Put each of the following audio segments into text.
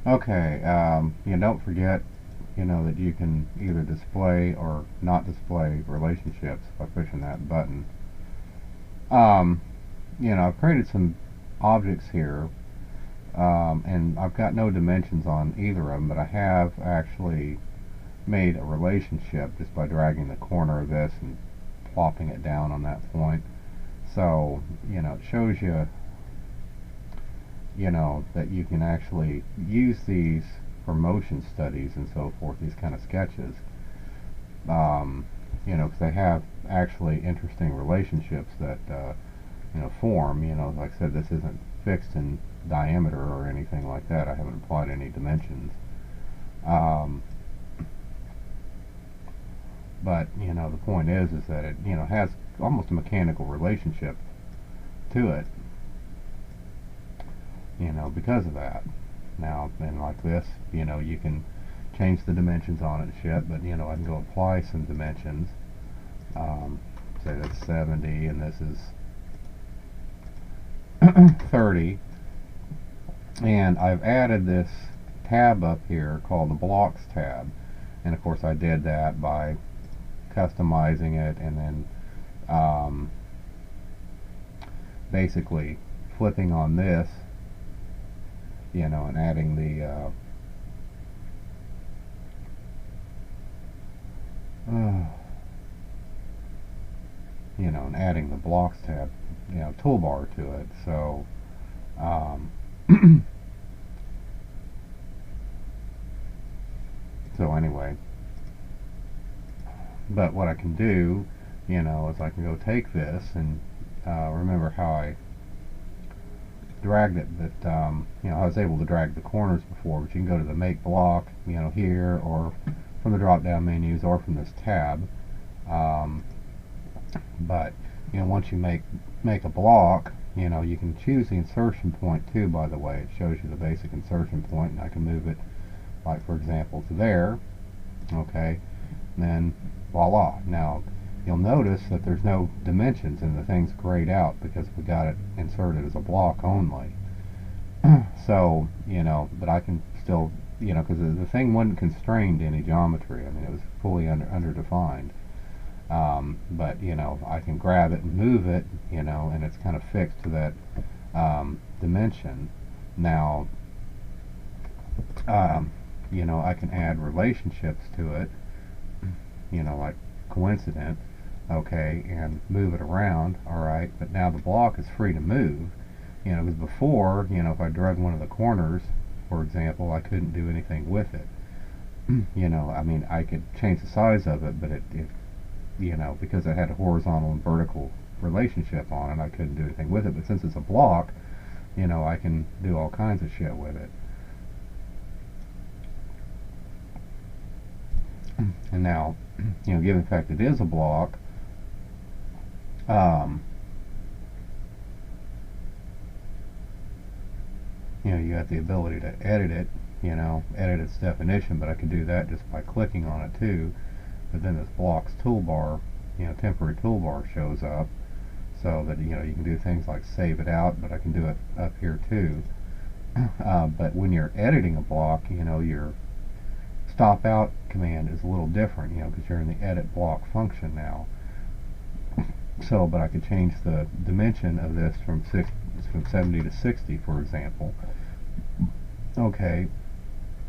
Okay, don't forget, that you can either display or not display relationships by pushing that button. Um, I've created some objects here, and I've got no dimensions on either of them, but I have actually made a relationship just by dragging the corner of this and plopping it down on that point. So, it shows you, that you can actually use these for motion studies and so forth, these kind of sketches. Because they have actually interesting relationships that, form. Like I said, this isn't fixed in diameter or anything like that. I haven't applied any dimensions. Um, but, the point is that it, has almost a mechanical relationship to it, because of that. Now, then like this, you can change the dimensions on it and shit, but, I can go apply some dimensions. Say that's 70 and this is 30. And I've added this tab up here called the blocks tab. And of course I did that by customizing it and then basically flipping on this, and adding the and adding the blocks tab, toolbar to it. So, so anyway, but what I can do, is I can go take this and remember how I dragged it, but I was able to drag the corners before, but you can go to the make block, here, or from the drop down menus, or from this tab. But once you make a block, you can choose the insertion point too. By the way, it shows you the basic insertion point, and I can move it, like for example, to there. Okay, and then voila. Now you'll notice that there's no dimensions and the thing's grayed out because we got it inserted as a block only. So, but I can still, because the thing wasn't constrained to any geometry. I mean, it was fully underdefined. But, I can grab it and move it, and it's kind of fixed to that dimension. Now, I can add relationships to it, like coincident, okay, and move it around, alright, but now the block is free to move, because before, if I drug one of the corners, for example, I couldn't do anything with it. I mean, I could change the size of it, but it because it had a horizontal and vertical relationship on it, I couldn't do anything with it, but since it's a block, I can do all kinds of shit with it. And now, given the fact it is a block, you got the ability to edit it, edit its definition, but I can do that just by clicking on it too. But then this blocks toolbar, temporary toolbar shows up, so that you can do things like save it out, but I can do it up here too. But when you're editing a block, your stop out command is a little different, because you're in the edit block function now. So, but I could change the dimension of this from 70 to 60, for example. Okay,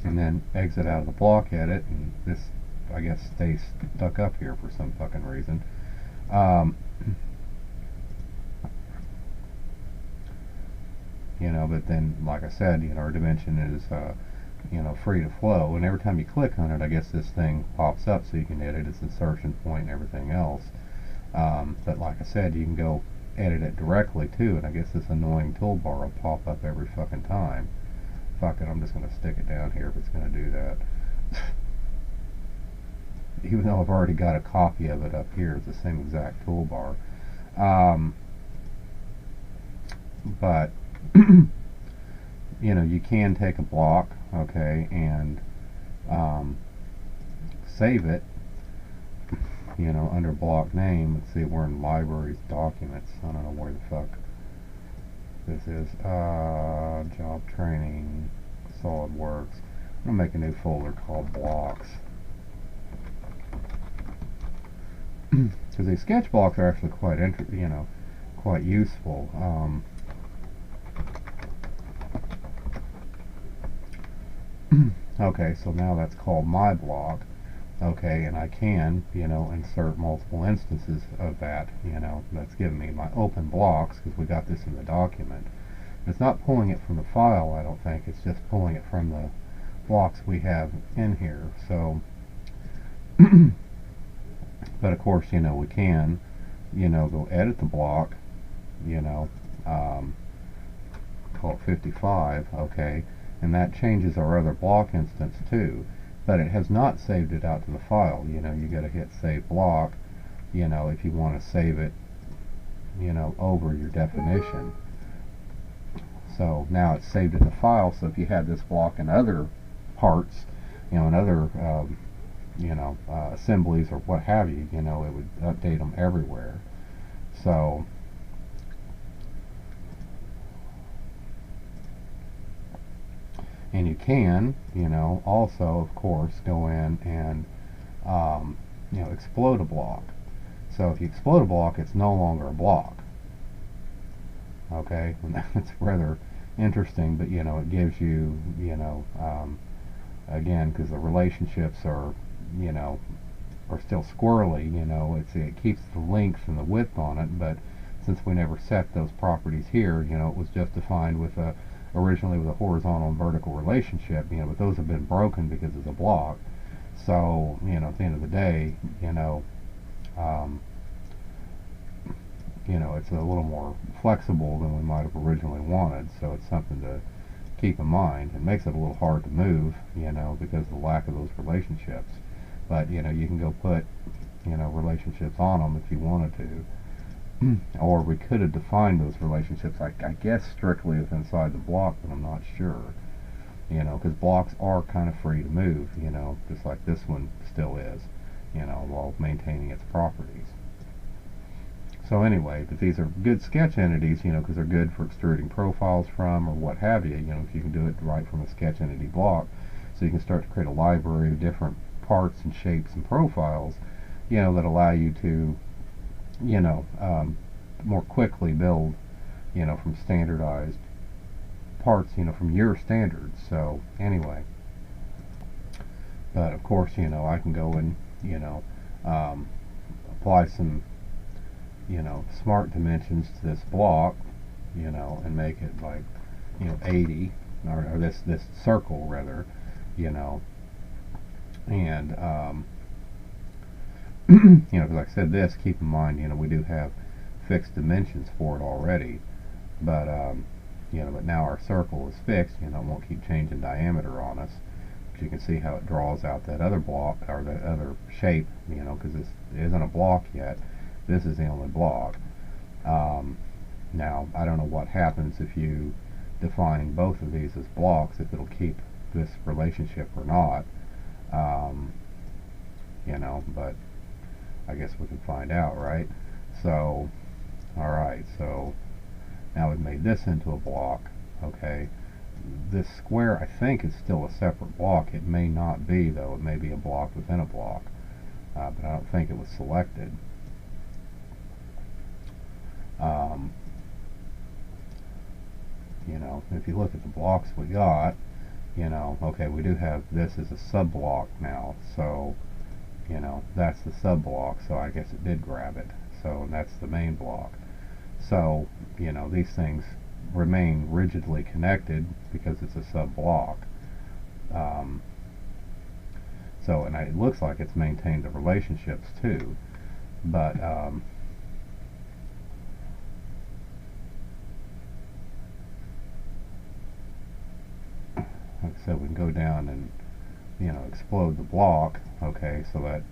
and then exit out of the block edit, and this, I guess, stays stuck up here for some fucking reason. But then, like I said, our dimension is, free to flow, and every time you click on it, I guess this thing pops up so you can edit its insertion point and everything else. But like I said, you can go edit it directly too, and I guess this annoying toolbar will pop up every fucking time. Fuck it, I'm just going to stick it down here if it's going to do that. Even though I've already got a copy of it up here, it's the same exact toolbar. But you can take a block, okay, and save it, under block name. Let's see, we're in libraries, documents. I don't know where the fuck this is. Job training, SolidWorks. I'm going to make a new folder called blocks. Because these sketch blocks are actually quite quite useful. Okay, so now that's called my block. Okay, and I can, insert multiple instances of that. That's giving me my open blocks because we got this in the document. It's not pulling it from the file, I don't think. It's just pulling it from the blocks we have in here. So, but of course, we can, go edit the block, call it 55, okay, and that changes our other block instance too. But it has not saved it out to the file. You got to hit save block, if you want to save it, over your definition. So now it's saved in the file. So if you had this block in other parts, in other, assemblies or what have you, it would update them everywhere. So, and you can, also, of course, go in and, explode a block. So if you explode a block, it's no longer a block. Okay, and that's rather interesting, but, it gives you, again, because the relationships are, are still squirrely, it keeps the length and the width on it, but since we never set those properties here, it was just defined with a originally with a horizontal and vertical relationship, but those have been broken because of the block. So, at the end of the day, it's a little more flexible than we might have originally wanted, so it's something to keep in mind. It makes it a little hard to move, because of the lack of those relationships. But, you can go put, relationships on them if you wanted to. Or we could have defined those relationships, I guess, strictly with inside the block, but I'm not sure. Because blocks are kind of free to move, just like this one still is, while maintaining its properties. So anyway, but these are good sketch entities, because they're good for extruding profiles from or what have you, if you can do it right from a sketch entity block. So you can start to create a library of different parts and shapes and profiles, that allow you to more quickly build, from standardized parts, from your standards. So anyway, but of course, I can go and, apply some, smart dimensions to this block, and make it like, 80, or this circle rather, and, because like I said, keep in mind, we do have fixed dimensions for it already, but but now our circle is fixed, it won't keep changing diameter on us. But you can see how it draws out that other block, or that other shape, because this isn't a block yet. This is the only block. Now, I don't know what happens if you define both of these as blocks, if it'll keep this relationship or not, but I guess we can find out, right? So, alright, so now we've made this into a block, okay? This square, I think, is still a separate block. It may not be, though. It may be a block within a block, but I don't think it was selected. If you look at the blocks we got, okay, we do have this as a sub-block now, so that's the sub-block, so I guess it did grab it. So that's the main block. So, these things remain rigidly connected because it's a sub-block. So, and it looks like it's maintained the relationships too, but like I said, we can go down and explode the block. Okay, so that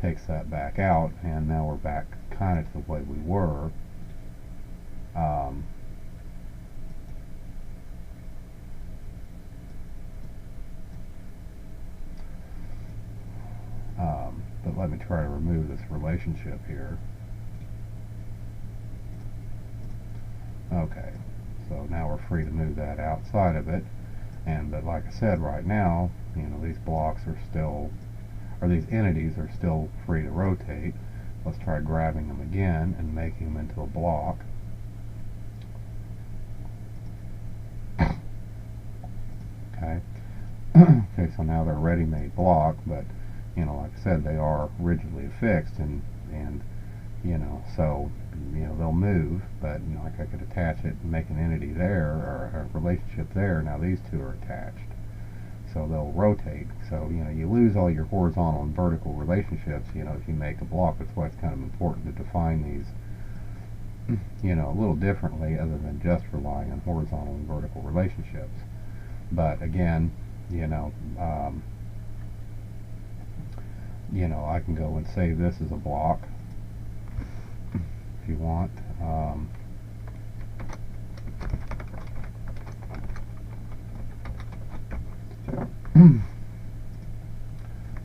takes that back out, and now we're back kind of to the way we were. But let me try to remove this relationship here. Okay, so now we're free to move that outside of it. But like I said, right now, these blocks are still, or these entities are still free to rotate. Let's try grabbing them again and making them into a block. Okay. Okay, so now they're a ready-made block, but like I said, they are rigidly affixed, and so they'll move, but like I could attach it and make an entity there, or a relationship there. Now these two are attached, so they'll rotate. So you lose all your horizontal and vertical relationships if you make a block. That's why it's kind of important to define these a little differently, other than just relying on horizontal and vertical relationships. But again, I can go and save this as a block if you want.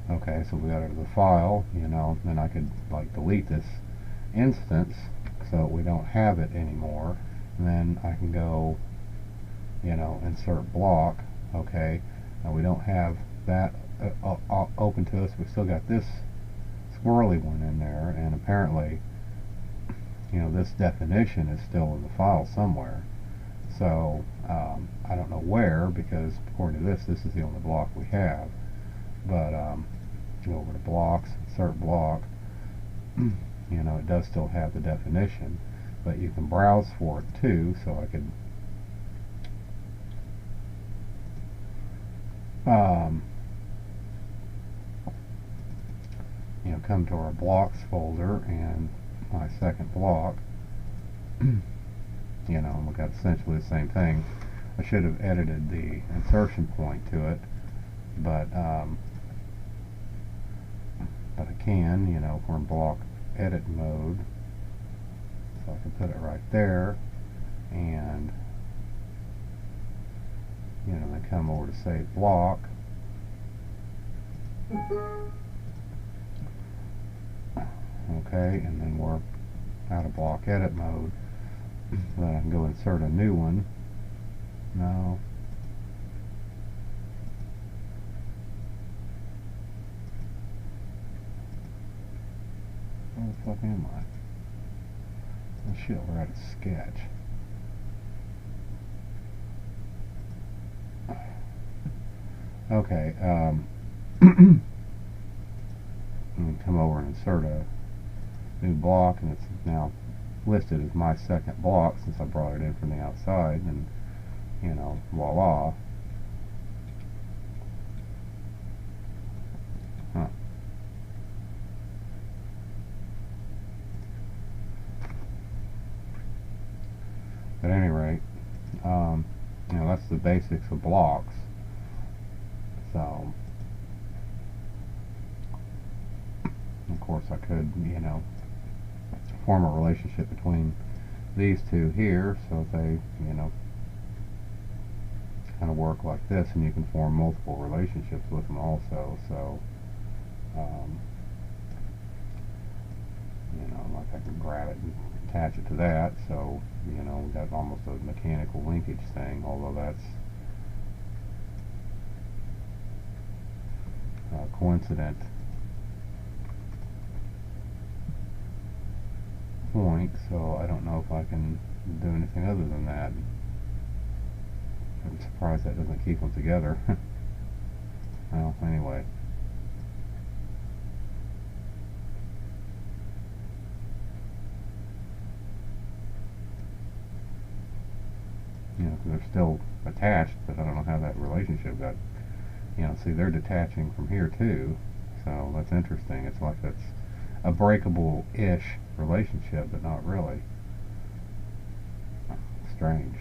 Okay, so we got it to the file, then I could like delete this instance so we don't have it anymore, and then I can go insert block. Okay, now we don't have that open to us. We still got this squirrely one in there, and apparently this definition is still in the file somewhere. So I don't know where, because according to this is the only block we have. But go over to blocks, insert block. It does still have the definition, but you can browse for it too. So I could come to our blocks folder and my second block. And we got essentially the same thing. I should have edited the insertion point to it, but I can, we're in block edit mode, so I can put it right there, and then come over to save block. Okay, and then we're out of block edit mode. Then I can go insert a new one. No. Where the fuck am I? Oh shit, we're out of sketch. Okay, come over and insert a new block, and it's now listed as my second block since I brought it in from the outside, and voila. At any rate, that's the basics of blocks. So of course I could form a relationship between these two here, so if they kind of work like this, and you can form multiple relationships with them also. So like I can grab it and attach it to that, so we got almost a mechanical linkage thing, although that's coincident point, so I don't know if I can do anything other than that. I'm surprised that doesn't keep them together. Well, anyway. Because they're still attached, but I don't know how that relationship got, see, they're detaching from here too, so that's interesting. It's like that's a breakable-ish relationship, but not really. Strange.